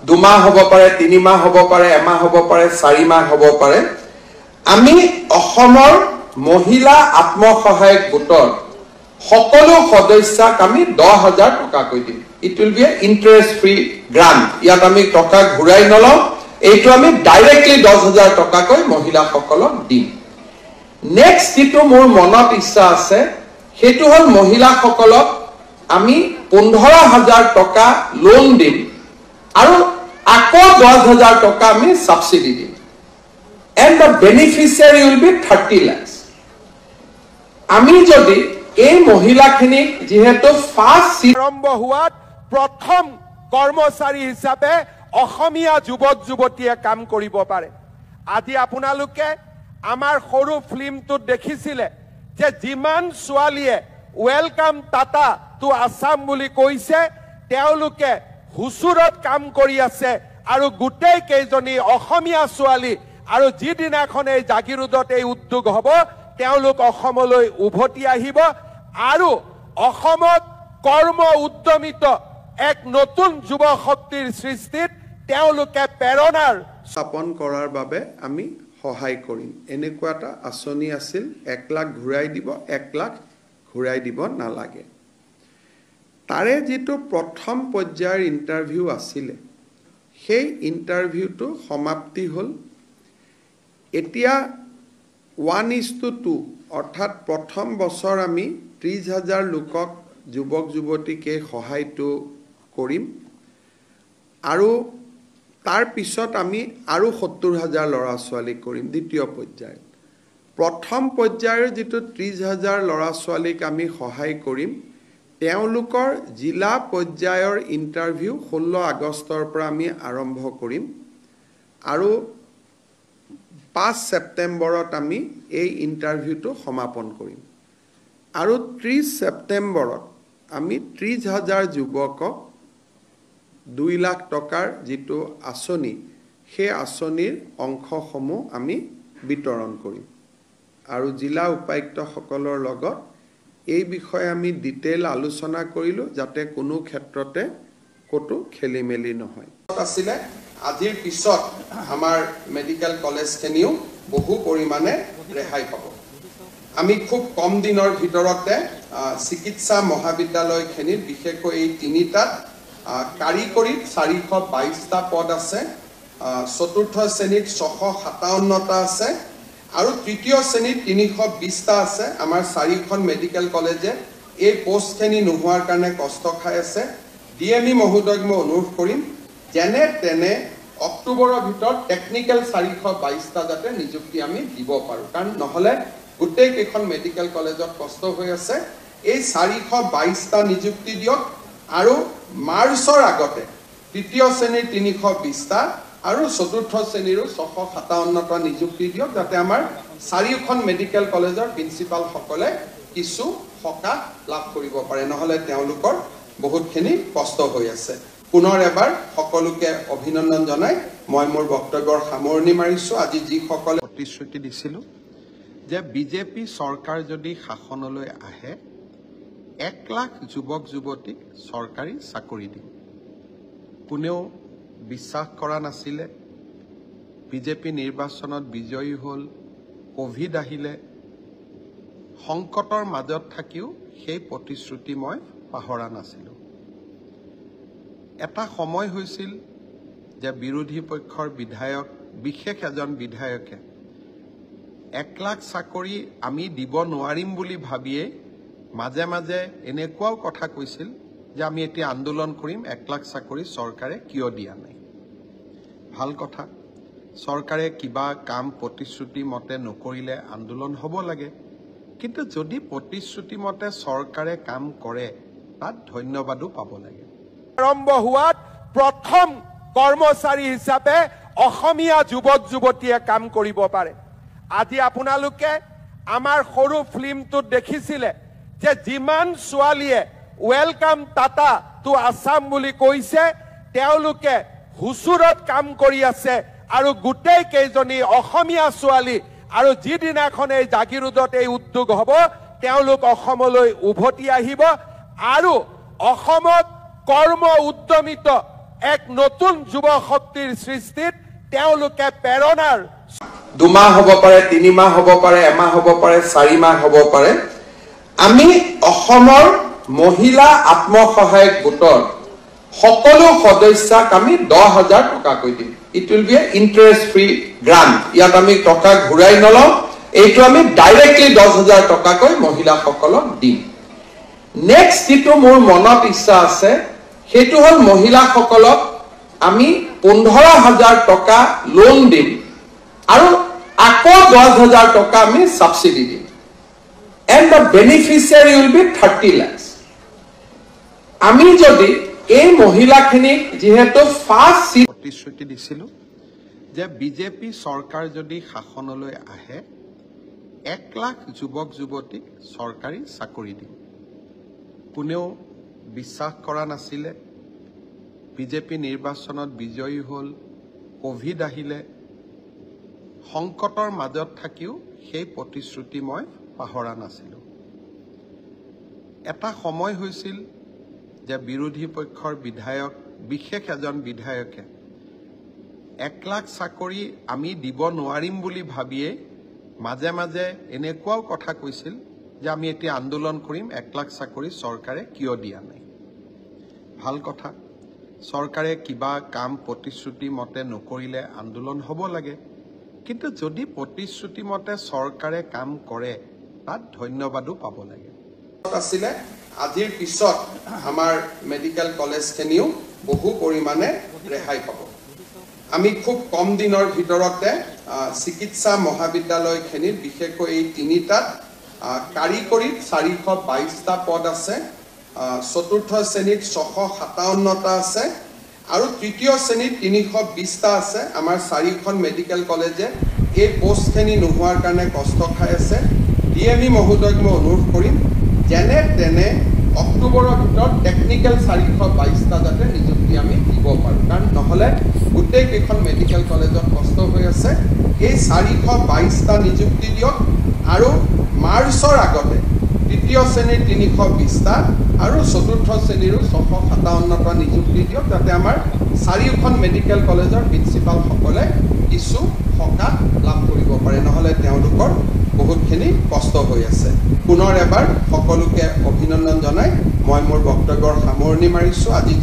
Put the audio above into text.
2 মাহ হ'ব পাৰে 3 মাহ হ'ব পাৰে এমাহ হ'ব পাৰে 4 মাহ হ'ব পাৰে আমি অসমৰ মহিলা আত্মসহায়ক গোটৰ সকলো সদস্যক আমি 10,000 টকা কৈ দিম it will be a interest free grant ইয়াত আমি টকা ঘুৰাই নলও এইটো আমি ডাইৰেক্টলি 10,000 টকা কৈ মহিলা সকলক দিম নেক্সট যেটো মোৰ মনত ইচ্ছা আছে হেতু হল মহিলা সকলক আমি 15,000 টকা লোন দিম আৰু আকৌ 10,000 টকা আমি সাবসিডি দিম and the beneficiary will be 30 lakhs আমি যদি এই মহিলাখিনিক যেহেতু ফার্স্ট আৰম্ভ হোৱাত প্ৰথম কৰ্মচাৰী হিচাপে অসমীয়া যুৱক যুৱতীয়ে কাম কৰিব পাৰে আজি আপোনালোকে আমাৰ সৰু ফিল্মটোত দেখিছিলে যে যিমান ছোৱালীয়ে ওয়েলকাম টাটা টু আসাম বুলি কৈছে তেওঁলোকে হুচুৰত কাম কৰি আছে আৰু গোটেই কেইজনী অসমীয়া ছোৱালী আৰু যিদিনাখন এই জাগিৰোডত এই উদ্যোগ হ'ব তেওঁলোক অসমলৈ উভতি আহিব আৰু অসমত কৰ্ম উদ্যমিত এক নতুন যুৱ শক্তিৰ সৃষ্টিত তেওঁলোকে প্ৰেৰণাৰ স্থাপন কৰাৰ বাবে আমি সহায় কৰিম এনেকুৱা এটা আঁচনি আছিল 1 লাখ ঘূৰাই দিব 1 লাখ ঘূৰাই দিব নালাগে তাৰে যেটো প্ৰথম পৰ্যায়ৰ ইন্টাৰভিউ আছিল সেই ইন্টাৰভিউটো সমাপ্তি হল এতিয়া 1:2 অৰ্থাৎ প্ৰথম বছৰ আমি 30,000 লোকক যুৱক যুৱতীকে সহায়টো কৰিম আৰু তাৰ পিছত আমি আৰু 70,000 ল'ৰা ছোৱালী কৰিম দ্বিতীয় পৰ্যায়ত প্ৰথম পৰ্যায়ৰ যেটো 30,000 ল'ৰা ছোৱালীক আমি সহায় কৰিম তেওঁলোকৰ জিলা পৰ্যায়ৰ ইন্টাৰভিউ 16 আগষ্টৰ পৰা আমি আৰম্ভ কৰিম আৰু 5 ছেপ্টেম্বৰত আমি এই ইন্টাৰভিউটো সমাপন কৰিম আৰু 30 ছেপ্টেম্বৰত আমি 30,000 যুৱকক 2 লাখ টকাৰ যেটো আঁচনি সেই আঁচনিৰ অংশসমূহ আমি বিতৰণ কৰিম আৰু জিলা উপায়ুক্ত সকলৰ লগত এই বিষয়ে আমি ডিটেইল আলোচনা কৰিলো যাতে কোনো ক্ষেত্ৰতে কতো খেলিমেলি নহয় আছিল আজিৰ পিছত আমাৰ মেডিকেল কলেজ খেনিও বহু পৰিমাণে ৰেহাই পাব আমি খুব কম দিনৰ ভিতৰতে চিকিৎসা মহাবিদ্যালয় খেনিৰ বিশেষকৈ এই তিনিটাত কাৰিকৰীত 422টা পদ আছে চতুৰ্থ শ্ৰেণীত 657টা আছে আৰু তৃতীয় শ্ৰেণীত 320টা আছে আমাৰ 4খন মেডিকেল কলেজে এই পোষ্ট খেনি নোহোৱাৰ কাৰণে কষ্ট খাই আছে ডিএমই মহোদয়ক মই অনুৰোধ কৰিম যেনে তেনে অক্টোবৰৰ ভিতৰত টেকনিক্যাল 422টা যাতে নিযুক্তি আমি দিব পাৰো কাৰণ নহলে গোটেই কেইখন মেডিকেল কলেজত কষ্ট হৈ আছে এই 422টা নিযুক্তি দিয়ক আৰু মাৰ্চৰ আগতে তৃতীয় শ্ৰেণীৰ 320টা আৰু চতুৰ্থ শ্ৰেণীৰ 657টা নিযুক্তি দিয়ক যাতে আমাৰ 4খন মেডিকেল কলেজৰ প্ৰিন্সিপাল সকলে কিছু সকাহ লাভ কৰিব পাৰে নহলে তেওঁলোকৰ বহুতখিনি কষ্ট হৈ আছে পুনৰ এবাৰ সকলোকে অভিনন্দন জনাই মই মোৰ বক্তব্যৰ সামৰণি মাৰিছো আজি যি সকলে প্ৰতিশ্ৰুতি দিছিল যে বিজেপি চৰকাৰ যদি শাসনলৈ আহে 1 লাখ যুৱক যুৱতীক চৰকাৰী চাকৰি দিম কোনেও বিশ্বাস কৰা নাছিলে বিজেপি নিৰ্বাচনত বিজয়ী হল কোভিড আহিলে সংকটৰ মাজত থাকিও সেই প্ৰতিশ্ৰুতি মই পাহৰা নাছিলো এটা সময় হৈছিল যে বিৰোধী পক্ষৰ বিধায়ক বিশেষ এজন বিধায়কে 1 লাখ চাকৰি আমি দিব নোৱাৰিম বুলি ভাবিয়ে মাজে মাজে এনেকুৱাও কথা কৈছিল যে আমি এতিয়া আন্দোলন কৰিম 1 লাখ চাকৰি চৰকাৰে কিয় দিয়া নাই ভাল কথা চৰকাৰে কিবা কাম প্ৰতিশ্ৰুতি মতে নকৰিলে আন্দোলন হ'ব লাগে কিন্তু যদি প্ৰতিশ্ৰুতি মতে চৰকাৰে কাম কৰে তাত ধন্যবাদো পাব লাগে আৰম্ভ হোৱাত প্ৰথম কৰ্মচাৰী হিচাপে অসমীয়া যুৱক যুৱতীয়ে কাম কৰিব পাৰে আজি আপোনালোকে আমাৰ সৰু ফিল্মটোত দেখিছিলে যে যিমান ছোৱালীয়ে ওয়েলকাম টাটা টু আসাম বুলি কৈছে তেওঁলোকে হুচুৰত কাম কৰি আছে আৰু গোটেই কেইজনী অসমীয়া ছোৱালী আৰু যিদিনাখন এই জাগিৰোডত এই উদ্যোগ হ'ব তেওঁলোক অসমলৈ উভতি আহিব আৰু অসমত কৰ্ম উদ্যমিত এক নতুন যুৱ শক্তিৰ সৃষ্টিত তেওঁলোকে প্ৰেৰণাৰ 2 মাহ হ'ব পাৰে 3 মাহ হ'ব পাৰে 1 মাহ হ'ব পাৰে 4 মাহ হ'ব পাৰে আমি অসমৰ মহিলা আত্মসহায়ক গোটৰ সকলো সদস্যক আমি 10,000 টকা কৈ দিম it will B A interest free grant ইয়াত আমি টকা ঘূৰাই নলওঁ এইটো আমি ডাইৰেক্টলি 10,000 টকা কৈ মহিলাসকলক দিম নেক্সট যেটো মোৰ মনত ইচ্ছা আছে সেইটো হল মহিলাসকলক আমি 15,000 টকা লোন দিম আৰু আকৌ 10,000 টকা আমি সাবসিডি দিম and the beneficiary will be 30 lakhs আমি যদি এই মহিলাখিনিক যেহেতু ফার্স্ট সিট প্ৰতিশ্ৰুতি দিছিল যে বিজেপি চৰকাৰ যদি শাসনলৈ আহে 1 লাখ যুৱক যুৱতীক চৰকাৰী চাকৰি দিম কোনেও বিশ্বাস কৰা নাছিল বিজেপি নিৰ্বাচনত বিজয়ী হল কোভিড আহিলে সংকটৰ মাজত থাকিও সেই প্ৰতিশ্ৰুতি মই পাহৰা নাছিল এটা সময় হৈছিল যে বিৰোধী পক্ষৰ বিধায়ক বিশেষ এজন বিধায়কে 1 লাখ চাকৰি আমি দিব নোৱাৰিম বুলি ভাবিয়ে মাজে মাজে এনেকুৱাও কথা কৈছিল যে আমি এটি আন্দোলন কৰিম 1 লাখ চাকৰি চৰকাৰে কিয় দিয়া নাই ভাল কথা চৰকাৰে কিবা কাম প্ৰতিশ্ৰুতি মতে নকৰিলে আন্দোলন হ'ব লাগে কিন্তু যদি প্ৰতিশ্ৰুতি মতে চৰকাৰে কাম কৰে তাত ধন্যবাদও পাব লাগে আছিলে আজিৰ পিছত আমাৰ মেডিকেল কলেজখিনিও বহু পৰিমাণে ৰেহাই পাব আমি খুব কম দিনৰ ভিতৰতে চিকিৎসা মহাবিদ্যালয়খিনিৰ বিশেষকৈ এই তিনিটাত কাৰিকৰীত 422টা পদ আছে চতুৰ্থ শ্ৰেণীত 657টা আছে আৰু তৃতীয় শ্ৰেণীত 320টা আছে আমাৰ 4খন মেডিকেল কলেজে এই পোষ্টখিনি নোহোৱাৰ কাৰণে কষ্ট খাই আছে ডিএমই মহোদয়ক মই অনুৰোধ কৰিম যেনে তেনে অক্টোবৰৰ ভিতৰত টেকনিক্যাল 422টা যাতে নিযুক্তি আমি দিব পাৰোঁ কাৰণ নহলে গোটেই কেইখন মেডিকেল কলেজত কষ্ট হৈ আছে এই 422টা নিযুক্তি দিয়ক আৰু মাৰ্চৰ আগতে তৃতীয় শ্ৰেণীৰ 320টা আৰু চতুৰ্থ শ্ৰেণীৰো 657টা নিযুক্তি দিয়ক যাতে আমাৰ 4খন মেডিকেল কলেজৰ প্ৰিন্সিপাল সকলে কিছু সকাহ লাভ কৰিব পাৰে নহলে তেওঁলোকৰ বহুতখিনি কষ্ট হৈ আছে পুনৰ এবাৰ সকলোকে অভিনন্দন জনাই মই মোৰ বক্তব্যৰ সামৰণি মাৰিছো আজি